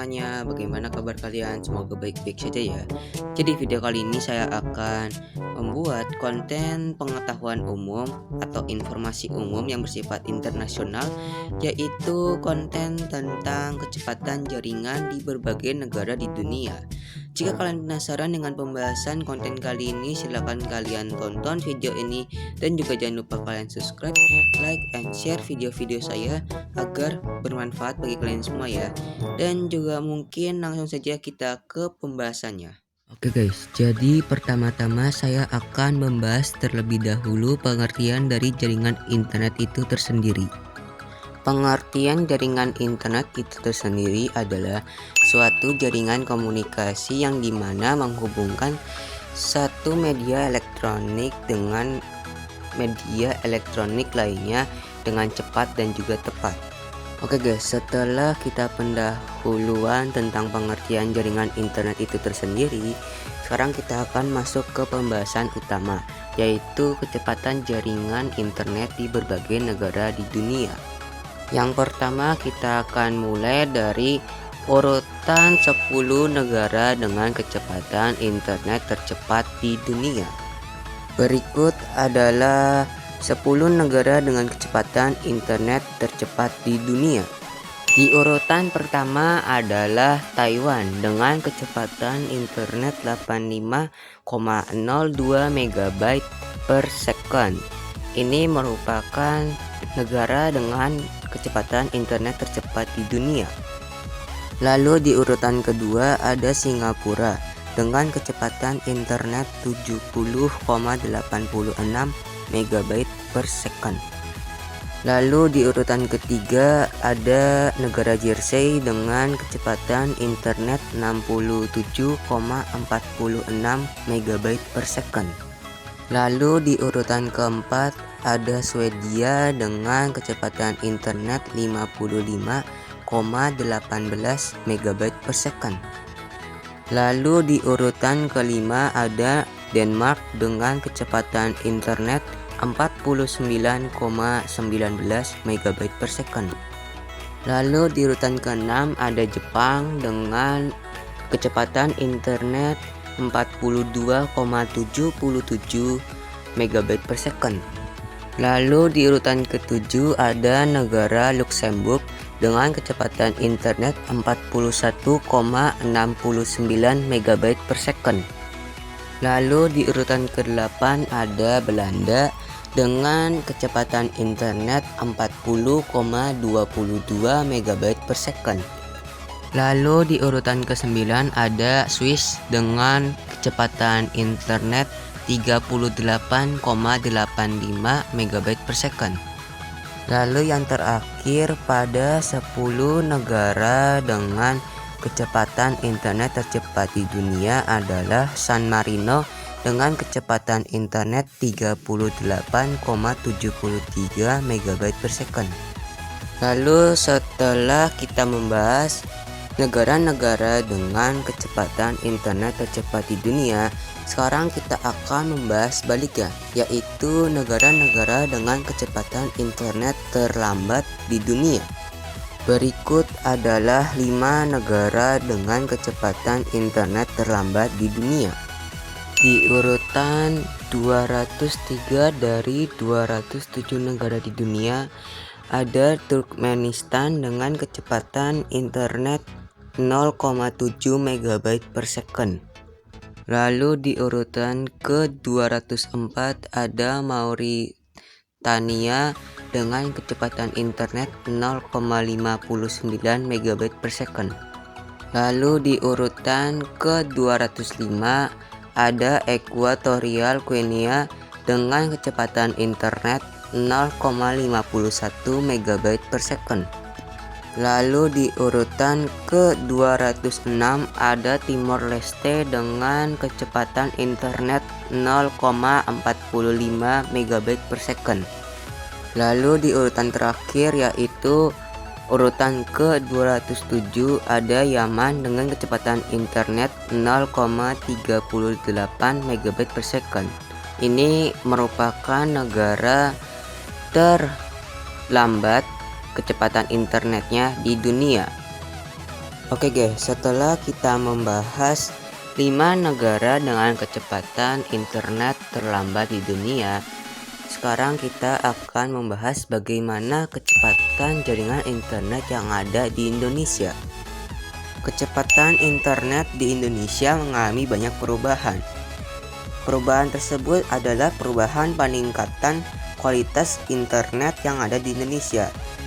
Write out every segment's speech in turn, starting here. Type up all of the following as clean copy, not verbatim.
semuanya, bagaimana kabar kalian? Semoga baik-baik saja ya. Jadi video kali ini saya akan membuat konten pengetahuan umum atau informasi umum yang bersifat internasional, yaitu konten tentang kecepatan jaringan di berbagai negara di dunia. Jika kalian penasaran dengan pembahasan konten kali ini, silahkan kalian tonton video ini dan juga jangan lupa kalian subscribe, like, and share video-video saya agar bermanfaat bagi kalian semua ya. Dan juga mungkin langsung saja kita ke pembahasannya. Oke guys, jadi pertama-tama saya akan membahas terlebih dahulu pengertian dari jaringan internet itu tersendiri. Pengertian jaringan internet itu tersendiri adalah suatu jaringan komunikasi yang dimana menghubungkan satu media elektronik dengan media elektronik lainnya dengan cepat dan juga tepat. Oke guys, setelah kita pendahuluan tentang pengertian jaringan internet itu tersendiri, sekarang kita akan masuk ke pembahasan utama, yaitu kecepatan jaringan internet di berbagai negara di dunia. Yang pertama kita akan mulai dari urutan 10 negara dengan kecepatan internet tercepat di dunia. Berikut adalah 10 negara dengan kecepatan internet tercepat di dunia. Di urutan pertama adalah Taiwan dengan kecepatan internet 85,02 MB per second. Ini merupakan negara dengan kecepatan internet tercepat di dunia. Lalu di urutan kedua ada Singapura dengan kecepatan internet 70,86 MB per second. Lalu di urutan ketiga ada negara Jersey dengan kecepatan internet 67,46 MB per second. Lalu di urutan keempat ada Swedia dengan kecepatan internet 55,18 MB per second. Lalu di urutan kelima ada Denmark dengan kecepatan internet 49,19 MB per second. Lalu di urutan keenam ada Jepang dengan kecepatan internet 42,77 MB per second. Lalu di urutan ketujuh ada negara Luxembourg dengan kecepatan internet 41,69 MB per second. Lalu di urutan ke-8 ada Belanda dengan kecepatan internet 40,22 MB per second. Lalu di urutan ke-9 ada Swiss dengan kecepatan internet 38,85 MB per second. Lalu yang terakhir pada 10 negara dengan kecepatan internet tercepat di dunia adalah San Marino dengan kecepatan internet 38,73 MB per second. Lalu setelah kita membahas negara-negara dengan kecepatan internet tercepat di dunia, sekarang kita akan membahas sebaliknya, yaitu negara-negara dengan kecepatan internet terlambat di dunia. Berikut adalah 5 negara dengan kecepatan internet terlambat di dunia. Di urutan 203 dari 207 negara di dunia ada Turkmenistan dengan kecepatan internet 0,7 MB per second. Lalu di urutan ke-204 ada Mauritania dengan kecepatan internet 0,59 MB per second. Lalu di urutan ke-205 ada Equatorial Guinea dengan kecepatan internet 0,51 MB per second. Lalu di urutan ke-206 ada Timor Leste dengan kecepatan internet 0,45 MB per second. Lalu di urutan terakhir yaitu urutan ke-207 ada Yaman dengan kecepatan internet 0,38 MB per second. Ini merupakan negara terlambat kecepatan internetnya di dunia. Oke guys, setelah kita membahas 5 negara dengan kecepatan internet terlambat di dunia, sekarang kita akan membahas bagaimana kecepatan jaringan internet yang ada di Indonesia. Kecepatan internet di Indonesia mengalami banyak perubahan. Perubahan tersebut adalah perubahan peningkatan kualitas internet yang ada di Indonesia.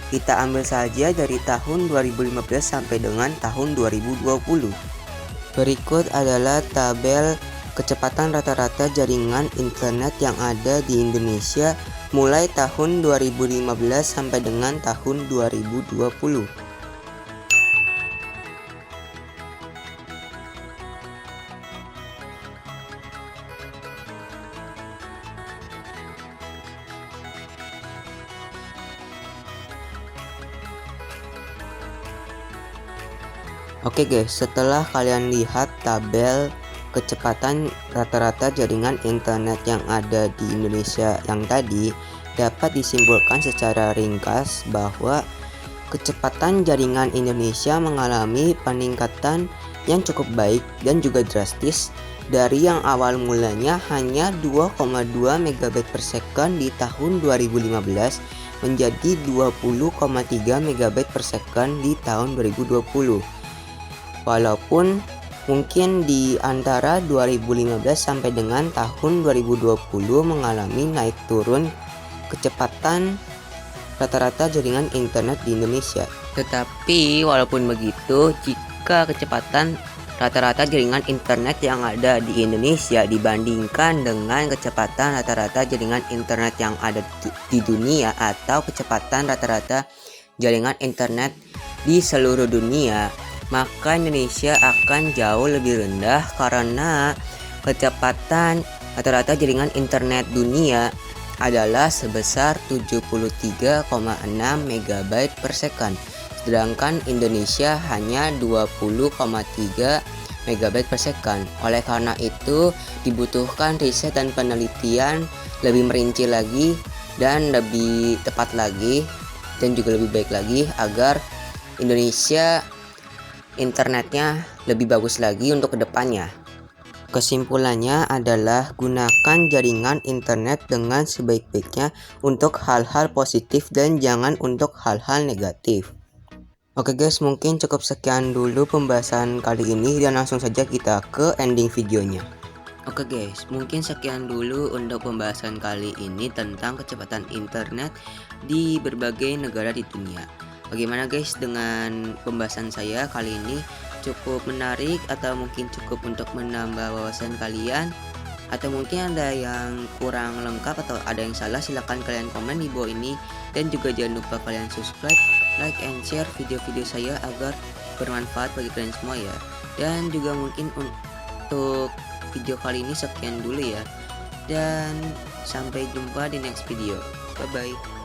Kita ambil saja dari tahun 2015 sampai dengan tahun 2020. Berikut adalah tabel kecepatan rata-rata jaringan internet yang ada di Indonesia mulai tahun 2015 sampai dengan tahun 2020. Oke guys, setelah kalian lihat tabel kecepatan rata-rata jaringan internet yang ada di Indonesia yang tadi, dapat disimpulkan secara ringkas bahwa kecepatan jaringan Indonesia mengalami peningkatan yang cukup baik dan juga drastis dari yang awal mulanya hanya 2,2 megabit per second di tahun 2015 menjadi 20,3 megabit per second di tahun 2020. Walaupun mungkin di antara 2015 sampai dengan tahun 2020 mengalami naik turun kecepatan rata-rata jaringan internet di Indonesia. Tetapi walaupun begitu, jika kecepatan rata-rata jaringan internet yang ada di Indonesia dibandingkan dengan kecepatan rata-rata jaringan internet yang ada di dunia atau kecepatan rata-rata jaringan internet di seluruh dunia, maka Indonesia akan jauh lebih rendah karena kecepatan rata-rata jaringan internet dunia adalah sebesar 73,6 MB per second, sedangkan Indonesia hanya 20,3 MB per second. Oleh karena itu dibutuhkan riset dan penelitian lebih merinci lagi dan lebih tepat lagi dan juga lebih baik lagi agar Indonesia internetnya lebih bagus lagi untuk kedepannya. Kesimpulannya adalah gunakan jaringan internet dengan sebaik-baiknya untuk hal-hal positif dan jangan untuk hal-hal negatif. Oke guys, mungkin cukup sekian dulu pembahasan kali ini dan langsung saja kita ke ending videonya. Oke guys, mungkin sekian dulu untuk pembahasan kali ini tentang kecepatan internet di berbagai negara di dunia. Bagaimana guys dengan pembahasan saya kali ini? Cukup menarik atau mungkin cukup untuk menambah wawasan kalian? Atau mungkin ada yang kurang lengkap atau ada yang salah? Silahkan kalian komen di bawah ini. Dan juga jangan lupa kalian subscribe, like, and share video-video saya agar bermanfaat bagi kalian semua ya. Dan juga mungkin untuk video kali ini sekian dulu ya. Dan sampai jumpa di next video. Bye bye.